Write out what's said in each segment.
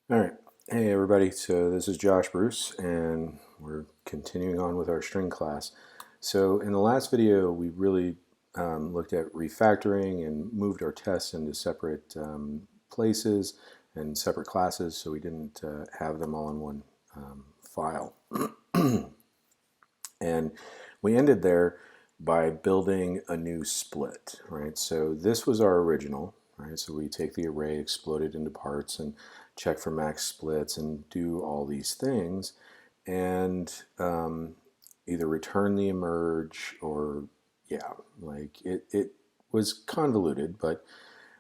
All right. Hey, everybody. So this is Josh Bruce, and we're continuing on with our string class. So in the last video, we really looked at refactoring and moved our tests into separate places and separate classes, so we didn't have them all in one file. And we ended there by building a new split, right? So this was our original, right? So we take the array, explode it into parts, and check for max splits, and do all these things, and either return the emerge or, yeah, like it was convoluted, but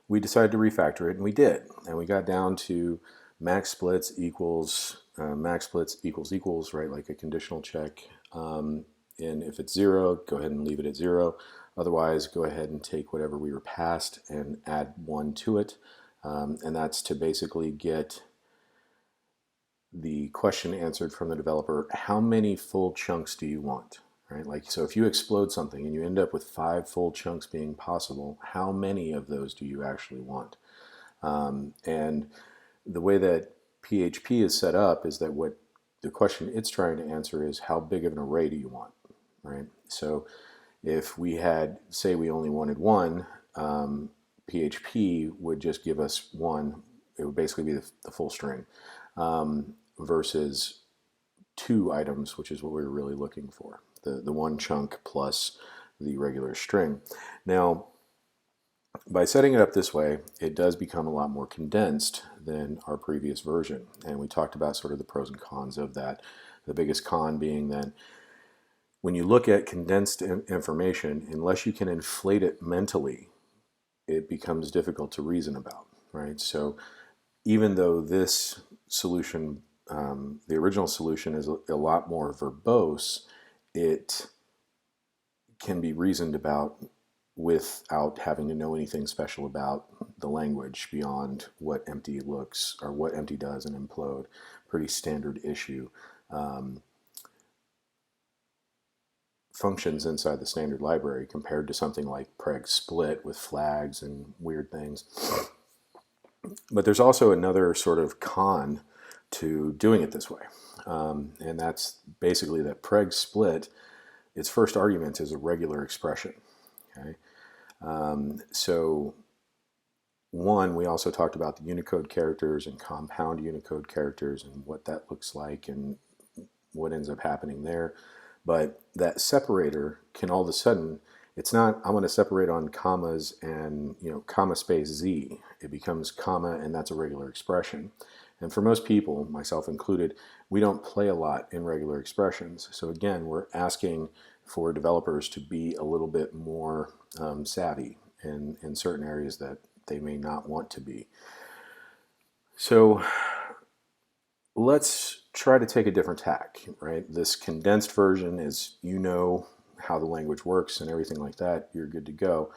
we decided to refactor it, and we did. And we got down to max splits equals equals, right? Like a conditional check. And if it's 0, go ahead and leave it at 0. Otherwise, go ahead and take whatever we were passed and add 1 to it. And that's to basically get the question answered from the developer: how many full chunks do you want? Right? Like, so if you explode something and you end up with 5 full chunks being possible, how many of those do you actually want? And the way that PHP is set up is that what the question it's trying to answer is, how big of an array do you want, right? So if we had, say we only wanted 1, PHP would just give us 1. It would basically be the full string, versus 2 items, which is what we were really looking for, the 1 chunk plus the regular string. Now, by setting it up this way, it does become a lot more condensed than our previous version. And we talked about sort of the pros and cons of that. The biggest con being that when you look at condensed information, unless you can inflate it mentally, it becomes difficult to reason about, right? So even though this solution, the original solution, is a lot more verbose, it can be reasoned about without having to know anything special about the language beyond what empty looks, or what empty does and implode. Pretty standard issue. Functions inside the standard library compared to something like preg split with flags and weird things. But there's also another sort of con to doing it this way, and that's basically that preg split, its first argument is a regular expression. Okay, so one, we also talked about the Unicode characters and compound Unicode characters and what that looks like and what ends up happening there. But that separator can all of a sudden, it's not, I'm going to separate on commas and, comma space Z. It becomes comma, and that's a regular expression. And for most people, myself included, we don't play a lot in regular expressions. So again, we're asking for developers to be a little bit more savvy in certain areas that they may not want to be. So let's try to take a different tack, right? This condensed version is, how the language works and everything like that, you're good to go.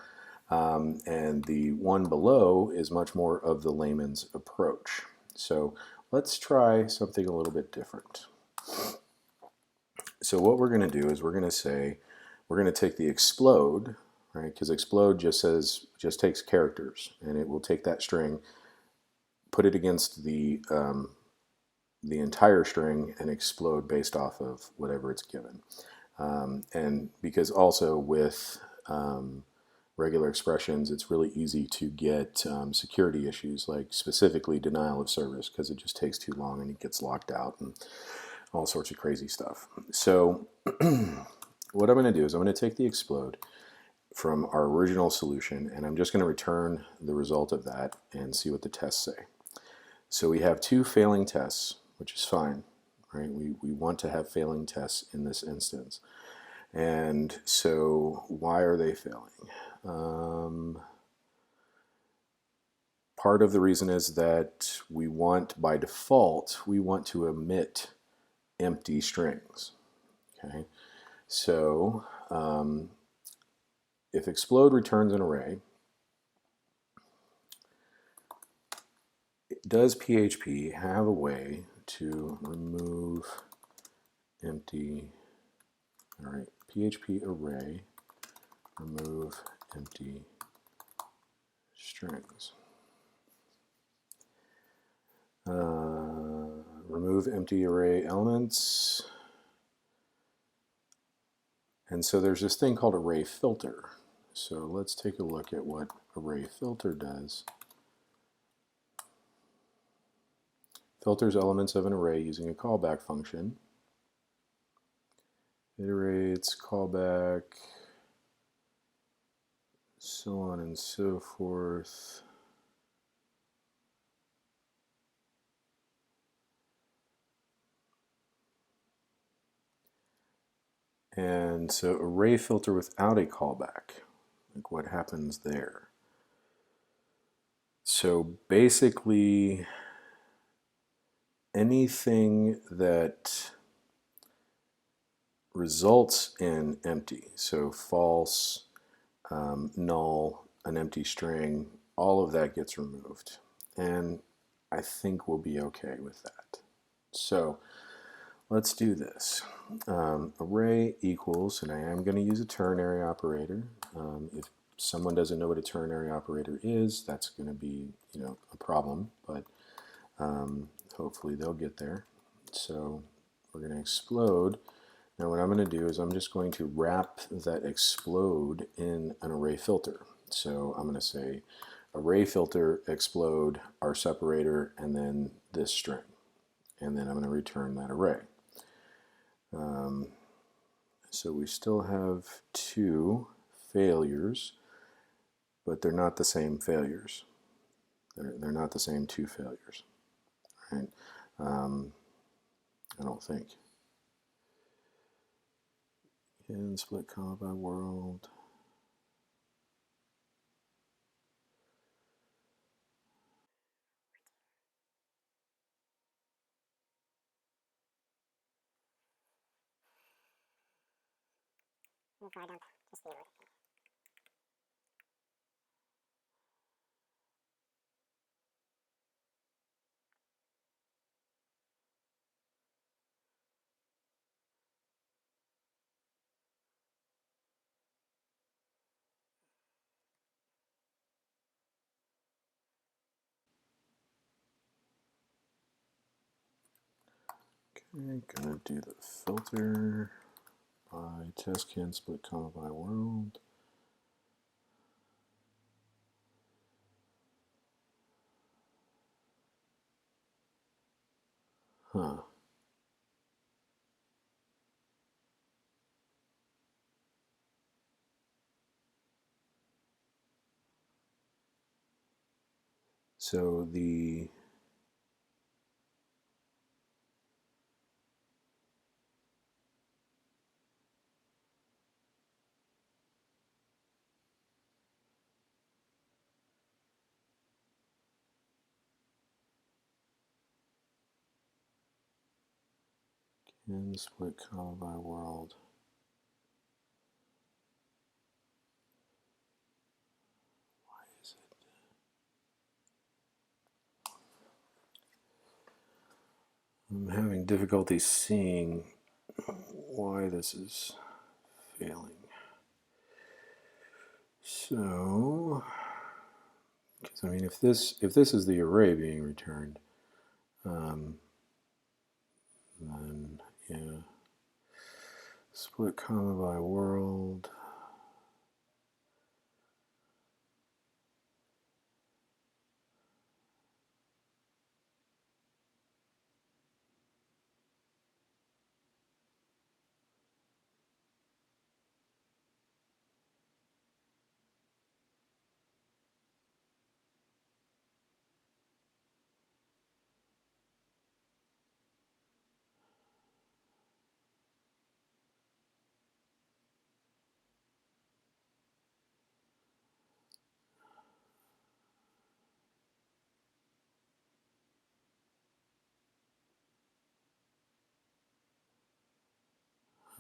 And the one below is much more of the layman's approach. So let's try something a little bit different. So what we're going to do is we're going to take the explode, right? Because explode just takes characters, and it will take that string, put it against the entire string, and explode based off of whatever it's given. And because also with regular expressions, it's really easy to get security issues, like specifically denial of service, because it just takes too long and it gets locked out and all sorts of crazy stuff. So what I'm going to do is I'm going to take the explode from our original solution, and I'm just going to return the result of that and see what the tests say. So we have 2 failing tests, which is fine, right? We want to have failing tests in this instance. And so why are they failing? Part of the reason is that by default, we want to omit empty strings. Okay, so if explode returns an array, does PHP have a way to remove empty? All right, PHP array remove empty strings. remove empty array elements. And so there's this thing called array filter. So let's take a look at what array filter does. Filters elements of an array using a callback function. Iterates, callback, so on and so forth. And so array filter without a callback, like what happens there? So basically anything that results in empty, so false, null, an empty string, all of that gets removed. And I think we'll be okay with that. So let's do this. Array equals, and I am going to use a ternary operator. If someone doesn't know what a ternary operator is, that's going to be, a problem, but hopefully they'll get there. So we're going to explode. Now what I'm going to do is I'm just going to wrap that explode in an array filter. So I'm going to say array filter explode our separator and then this string. And then I'm going to return that array. So we still have two failures, but they're not the same failures. They're not the same two failures, right? I don't think. And split comma by world. We'll try down just the order. Okay, gonna do the filter by test can split comma by world. Huh. So the can split comma by world. Why is it? I'm having difficulty seeing why this is failing. So, because I mean, if this is the array being returned, then yeah, split comma by world.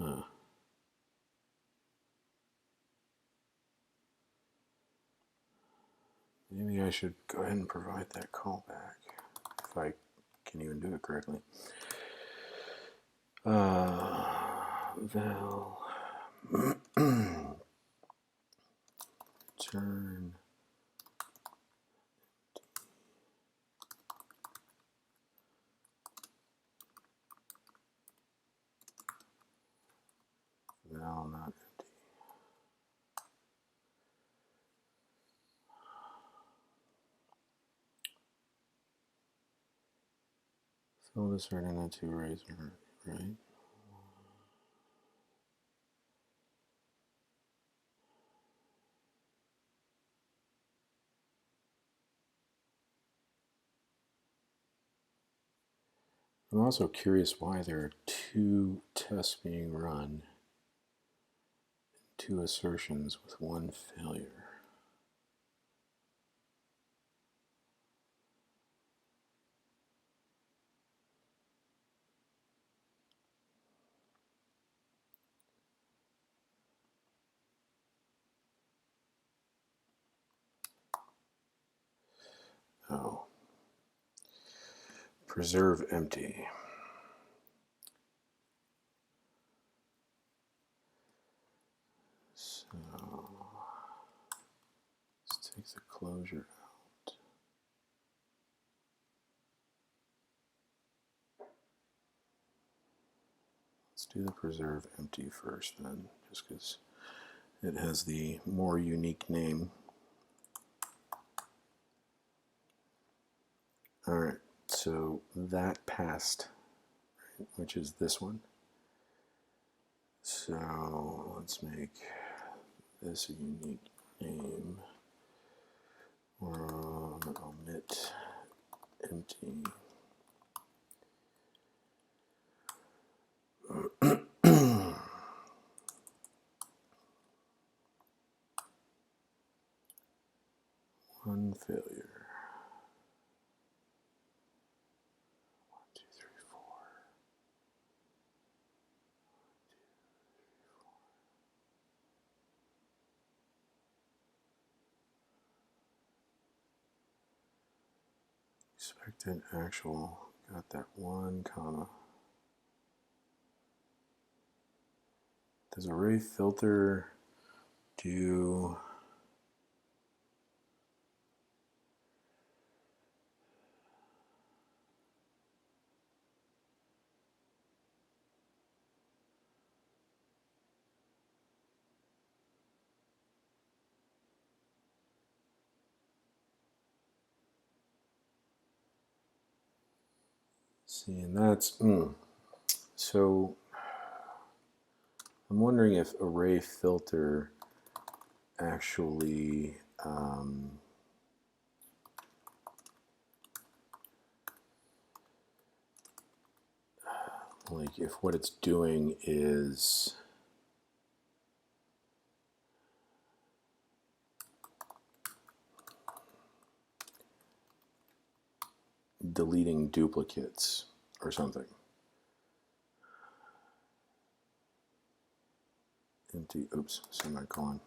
Huh. Maybe I should go ahead and provide that callback if I can even do it correctly. Val turn Fill this right into two arrays, right? I'm also curious why there are two tests being run, two assertions with one failure. Oh. Preserve empty. So let's take the closure out. Let's do the preserve empty first then, just because it has the more unique name. Alright, so that passed, right, which is this one. So let's make this a unique name. Omit empty. One failure. 1, 2, 3, 4. Expected actual, got that one comma. Does array filter do see, and that's so I'm wondering if array filter actually like if what it's doing is deleting duplicates or something. Empty, oops, semicolon.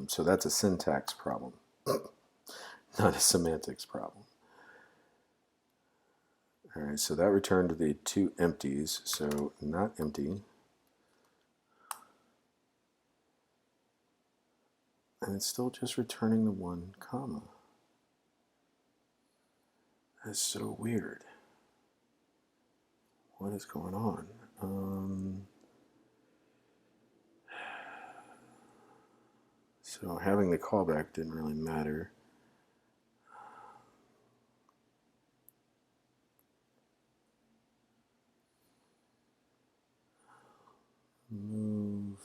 So that's a syntax problem, not a semantics problem. All right, so that returned the two empties, so not empty. And it's still just returning the one comma. That's so weird. What is going on? So having the callback didn't really matter. Move.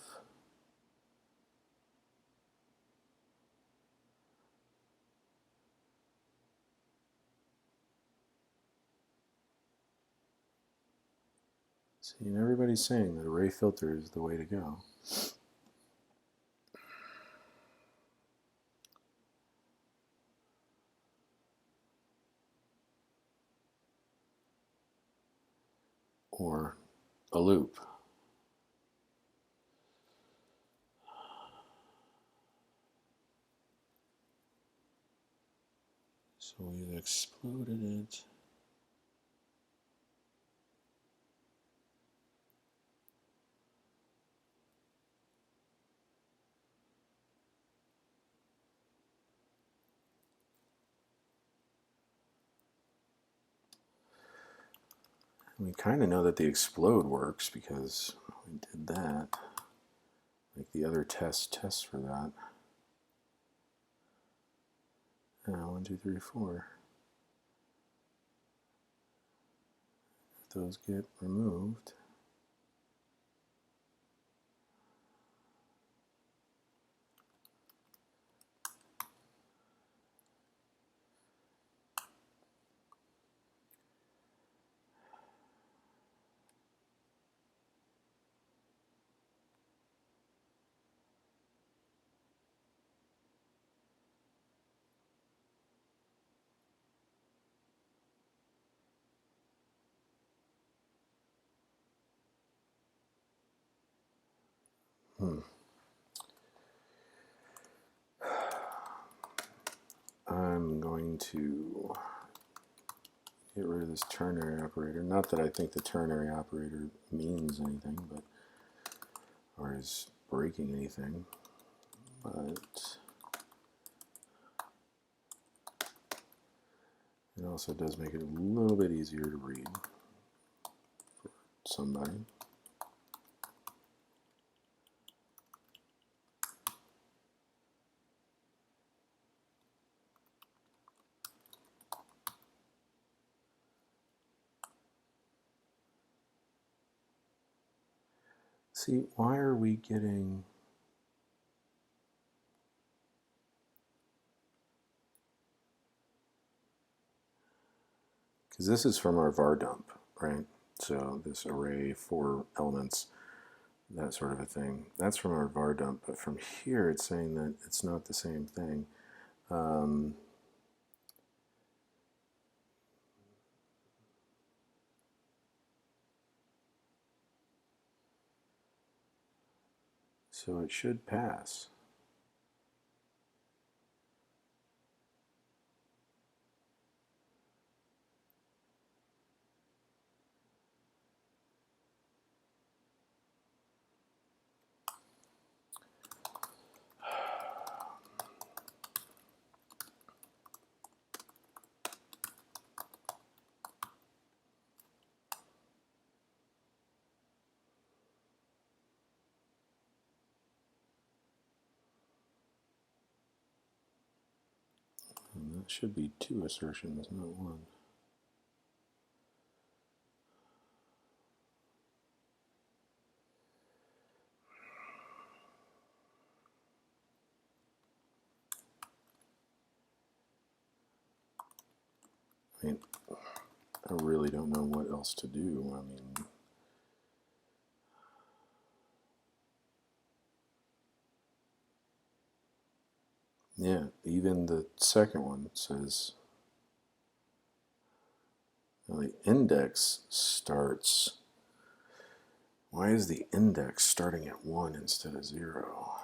See, and everybody's saying that array filter is the way to go. Or a loop. So we've exploded it. We kind of know that the explode works because we did that. Like the other tests for that. 1, 2, 3, 4. those get removed. I'm going to get rid of this ternary operator. Not that I think the ternary operator means anything, but or is breaking anything, but it also does make it a little bit easier to read for somebody. See, why are we getting... Because this is from our var dump, right? So this array, 4 elements, that sort of a thing. That's from our var dump, but from here it's saying that it's not the same thing. So it should pass. And that should be 2 assertions, not 1. I mean, I really don't know what else to do. I mean, yeah, even the second one says, well, the index starts. Why is the index starting at 1 instead of 0?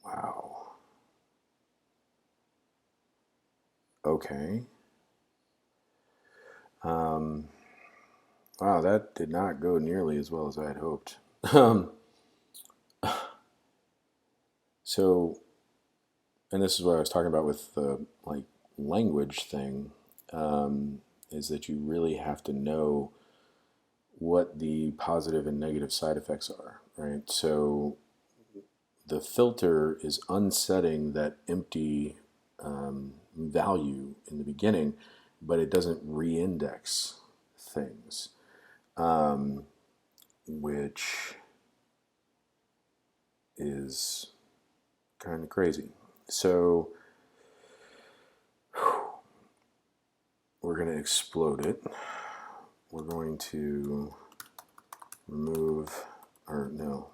Wow. Okay. Wow, that did not go nearly as well as I had hoped. So, and this is what I was talking about with the like language thing, is that you really have to know what the positive and negative side effects are, right? So the filter is unsetting that empty value in the beginning, but it doesn't re-index things, which is kind of crazy. So we're going to explode it. We're going to remove, or no,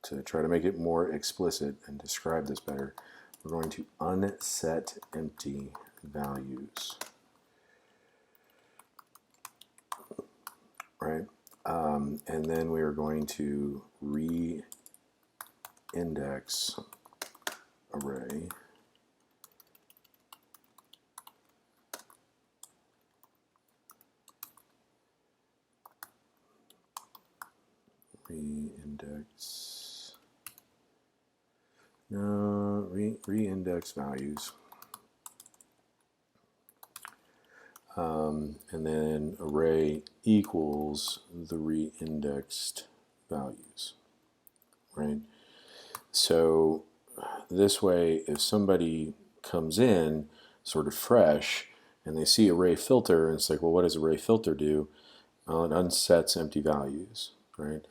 to try to make it more explicit and describe this better, we're going to unset empty values, right? And then we are going to re-index array reindex, no, reindex values. And then array equals the reindexed values, right? So this way, if somebody comes in sort of fresh and they see array filter, and it's like, well, what does array filter do? Well, it unsets empty values, right?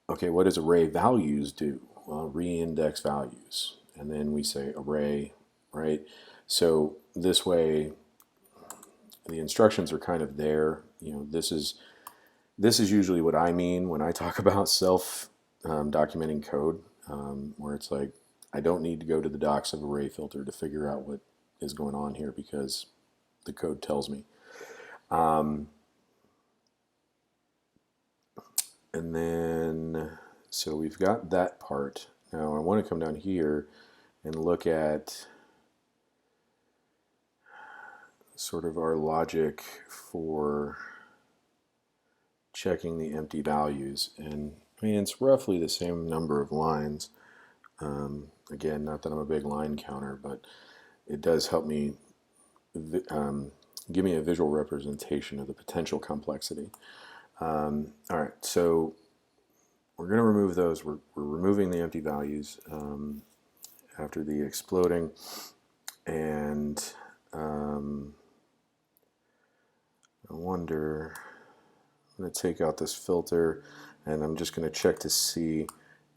Okay, what does array values do? Well, reindex values. And then we say array, right? So this way, the instructions are kind of there. You know, this is usually what I mean when I talk about self documenting code, where it's like I don't need to go to the docs of array filter to figure out what is going on here because the code tells me. And then, so we've got that part. Now I want to come down here and look at sort of our logic for checking the empty values. And I mean, it's roughly the same number of lines. Again, not that I'm a big line counter, but it does help me give me a visual representation of the potential complexity. All right, so we're going to remove those. We're removing the empty values after the exploding, and I wonder, I'm going to take out this filter, and I'm just going to check to see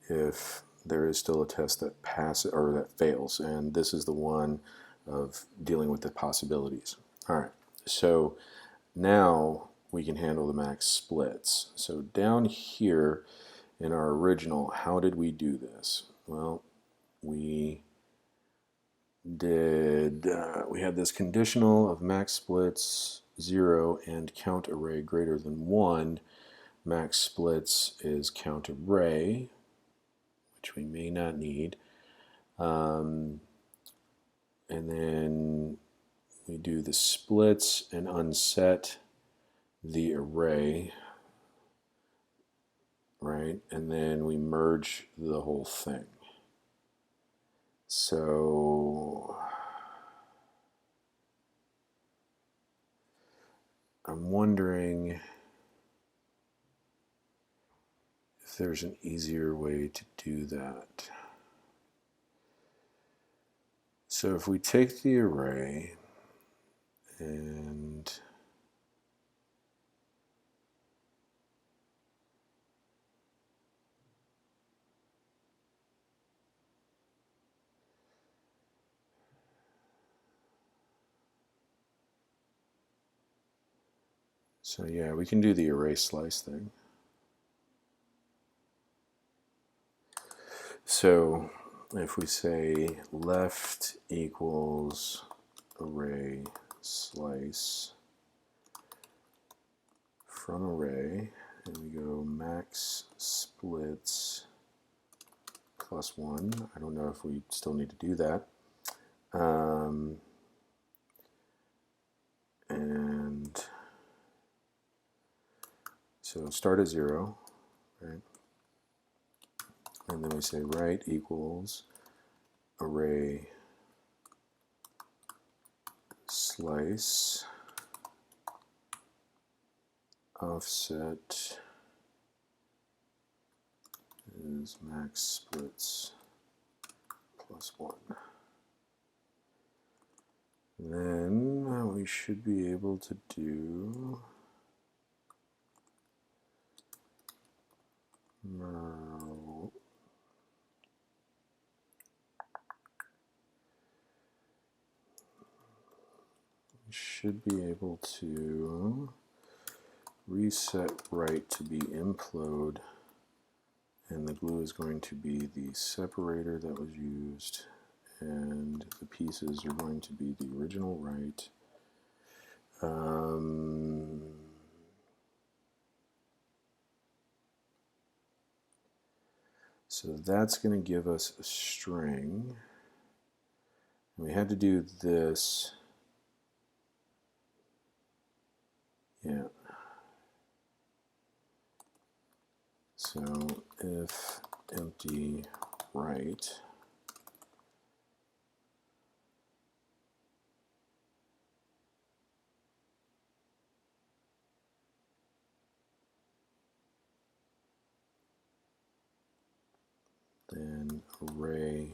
if there is still a test that passes or that fails, and this is the one of dealing with the possibilities. All right, so now we can handle the max splits. So down here in our original, how did we do this? Well, we had this conditional of max splits 0 and count array greater than 1. Max splits is count array, which we may not need. And then we do the splits and unset the array, right? And then we merge the whole thing. So I'm wondering if there's an easier way to do that. So if we take the array and so yeah, we can do the array slice thing. So if we say left equals array slice from array, and we go max splits plus 1. I don't know if we still need to do that. And so start at 0, right? And then we say right equals array slice offset is max splits plus 1. Then we should be able to do reset right to be implode, and the glue is going to be the separator that was used, and the pieces are going to be the original right. So that's going to give us a string. And we had to do this. Yeah. So if empty right, then array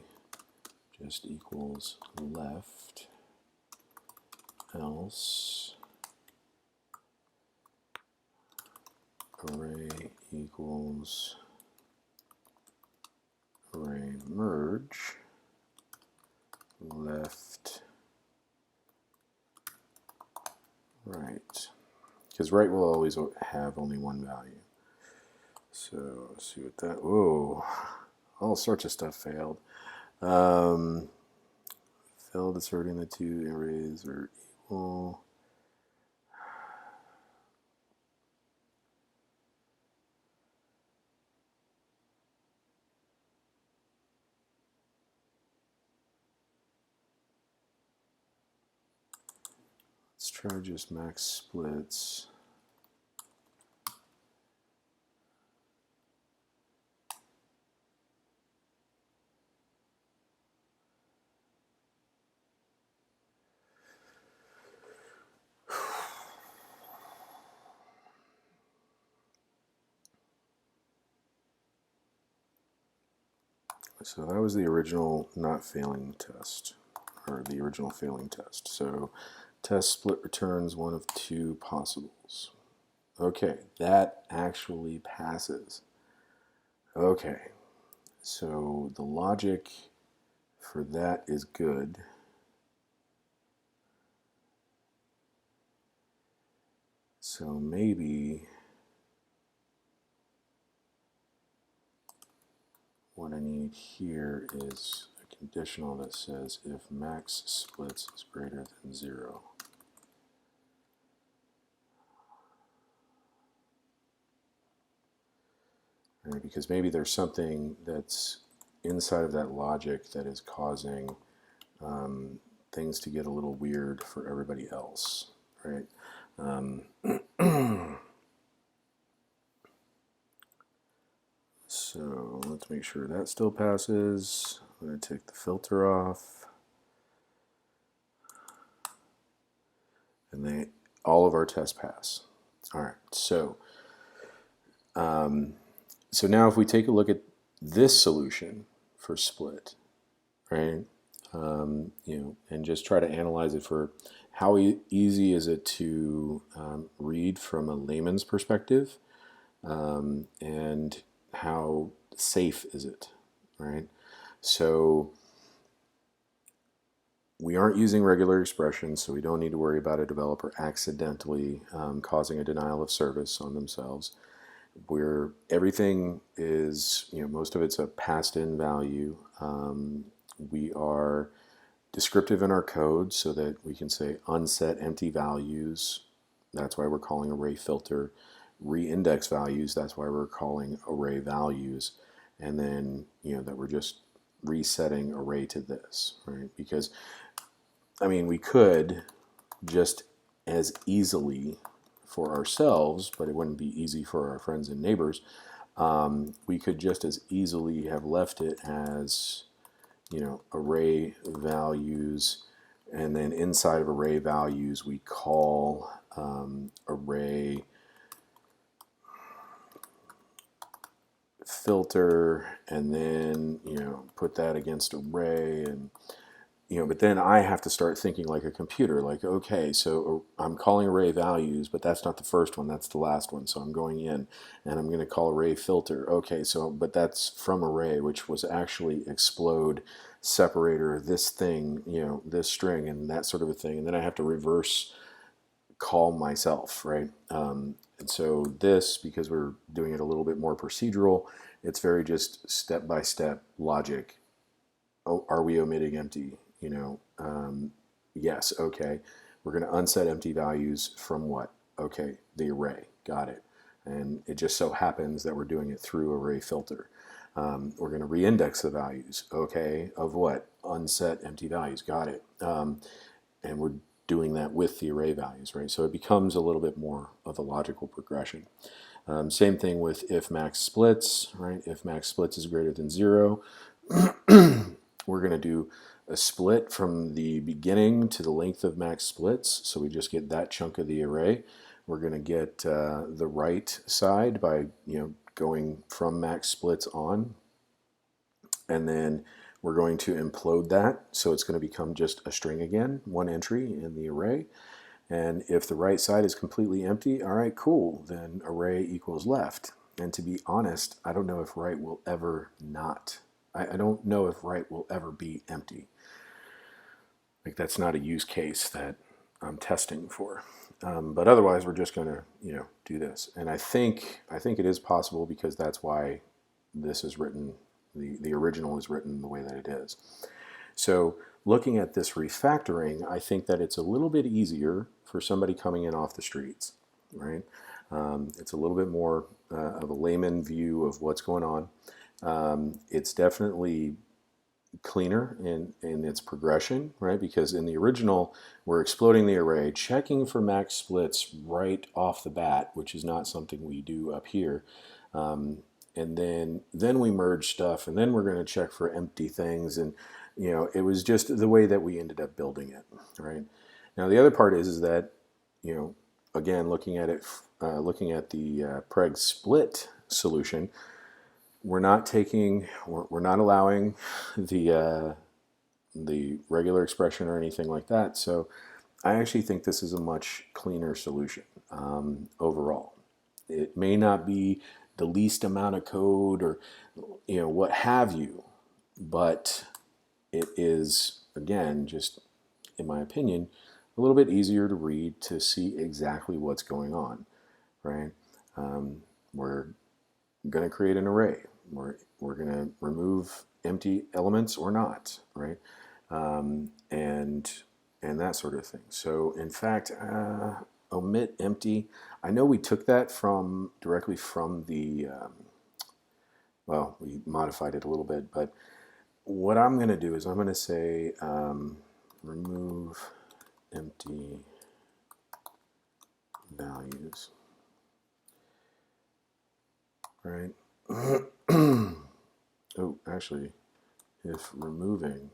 just equals left, else array equals array merge, left, right. Because right will always have only one value. So let's see what that, whoa, all sorts of stuff failed. Failed asserting the two arrays are equal. Let's try just max splits. So that was the original not failing test, or the original failing test. So test split returns one of two possibles. Okay, that actually passes. Okay, so the logic for that is good. So maybe what I need here is a conditional that says if max splits is greater than 0. Right, because maybe there's something that's inside of that logic that is causing things to get a little weird for everybody else, right? So let's make sure that still passes. I'm going to take the filter off. And all of our tests pass. All right, so now if we take a look at this solution for split, right? And just try to analyze it for how easy is it to read from a layman's perspective, and how safe is it, right? So we aren't using regular expressions, so we don't need to worry about a developer accidentally causing a denial of service on themselves. Where everything is, most of it's a passed-in value. We are descriptive in our code so that we can say unset empty values. That's why we're calling array filter. Reindex values, that's why we're calling array values. And then, that we're just resetting array to this, right? Because, we could just as easily for ourselves, but it wouldn't be easy for our friends and neighbors. We could just as easily have left it as, array values, and then inside of array values we call array filter, and then put that against array, and but then I have to start thinking like a computer, like, okay, so I'm calling array values, but that's not the first one, that's the last one. So I'm going in and I'm going to call array filter. Okay, so, but that's from array, which was actually explode separator, this thing, this string, and that sort of a thing. And then I have to reverse call myself, right? And so this, because we're doing it a little bit more procedural, it's very just step-by-step logic. Oh, are we omitting empty? Yes, okay. We're going to unset empty values from what? Okay, the array, got it. And it just so happens that we're doing it through array filter. We're going to reindex the values, okay, of what? Unset empty values, got it. And we're doing that with the array values, right? So it becomes a little bit more of a logical progression. Same thing with if max splits, right? If max splits is greater than 0, we're going to do a split from the beginning to the length of max splits. So we just get that chunk of the array. We're going to get the right side by going from max splits on, and then we're going to implode that. So it's going to become just a string again, one entry in the array. And if the right side is completely empty, all right, cool, then array equals left. And to be honest, I don't know if right will ever not. I don't know if right will ever be empty. Like, that's not a use case that I'm testing for. But otherwise, we're just going to do this. And I think it is possible, because that's why this is written. The original is written the way that it is. So looking at this refactoring, I think that it's a little bit easier for somebody coming in off the streets, right? It's a little bit more of a layman view of what's going on. It's definitely cleaner in its progression, right? Because in the original, we're exploding the array, checking for max splits right off the bat, which is not something we do up here. And then we merge stuff, and then we're going to check for empty things, and it was just the way that we ended up building it, right? Now the other part is that again, looking at it, looking at the preg split solution, we're not allowing the regular expression or anything like that. So I actually think this is a much cleaner solution overall. It may not be the least amount of code or what have you, but it is, again, just in my opinion, a little bit easier to read, to see exactly what's going on, right? We're going to create an array. We're going to remove empty elements or not, right? And that sort of thing. So in fact, omit empty. I know we took that directly from the, well, we modified it a little bit, but what I'm going to do is I'm going to say remove empty values, right? Oh, actually, if removing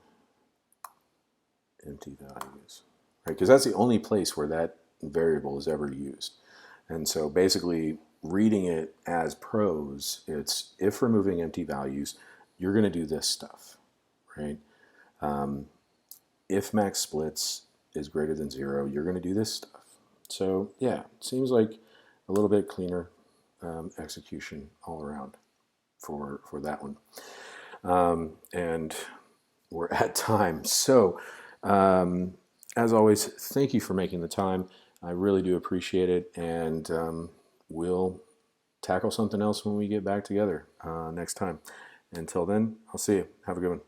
empty values, right? Because that's the only place where that variable is ever used. And so basically, reading it as prose, it's if removing empty values, you're going to do this stuff, right? If max splits is greater than 0, you're going to do this stuff. So yeah, it seems like a little bit cleaner execution all around for that one. And we're at time. So as always, thank you for making the time. I really do appreciate it, and we'll tackle something else when we get back together next time. Until then, I'll see you. Have a good one.